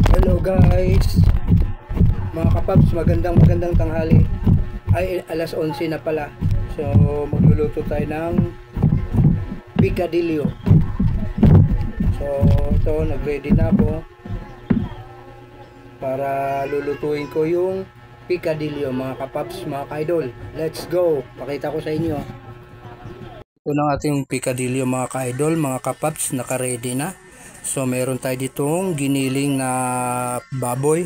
Hello guys, mga kapaps, magandang tanghali. Ay, alas 11 na pala. So magluluto tayo ng picadillo. So ito, nag-ready na ako para lulutuin ko yung picadillo, mga kapaps, mga kaidol. Let's go, pakita ko sa inyo. Ito na ating picadillo, mga kaidol, mga kapaps, naka-ready na. So meron tayo ditong giniling na baboy,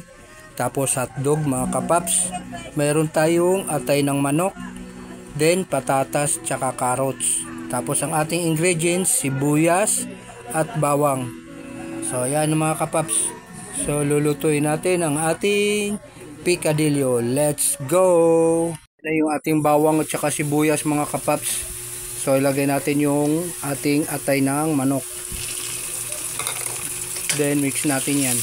tapos hotdog, mga kapaps. Meron tayong atay ng manok, then patatas tsaka carrots. Tapos ang ating ingredients, sibuyas at bawang. So yan mga kapaps. So lulutuin natin ang ating picadillo. Let's go! Yan na yung ating bawang at tsaka sibuyas, mga kapaps. So ilagay natin yung ating atay ng manok. Then mix natin yan.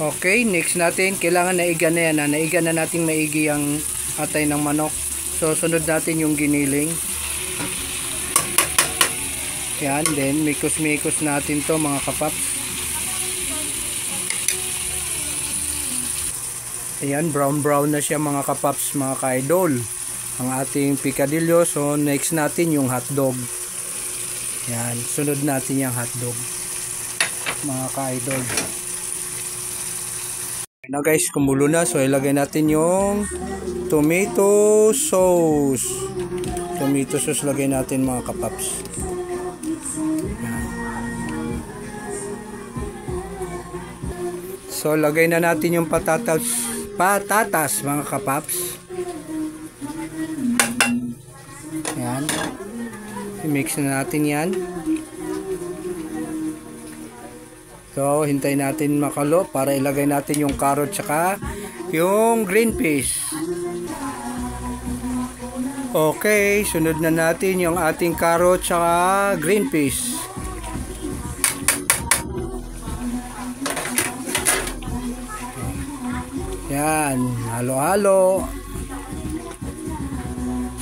Okay, next natin, kailangan naiga na yan. Naiga na natin maigi ang atay ng manok. So sunod natin yung giniling. Yan, then mikos natin to, mga kapaps. Ayan, brown na siya, mga kapaps, mga kaidol, ang ating picadillo. So next natin yung hotdog. Yan, sunod natin yung hotdog, mga ka-idol. Na guys, kumulo na. So ilagay natin yung tomato sauce. Tomato sauce lagay natin, mga kapaps. Yan. So lagay na natin yung patatas, mga kapaps. Yan. I-mix na natin yan. So, hintayin natin makalo para ilagay natin yung carrot tsaka yung green peas. Okay, sunod na natin yung ating carrot tsaka green peas. Yan, halo-halo.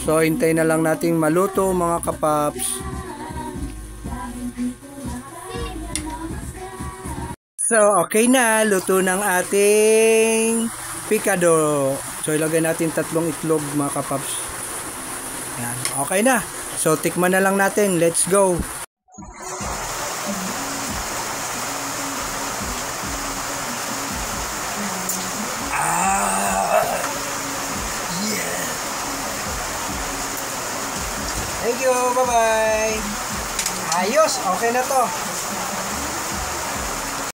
So hintayin na lang nating maluto, mga kapaps. So okay na, luto ng ating picado. So ilagay natin 3 itlog, mga kapaps. Yan, okay na. So tikman na lang natin. Let's go. Thank you, bye-bye. Ayos, okay na to.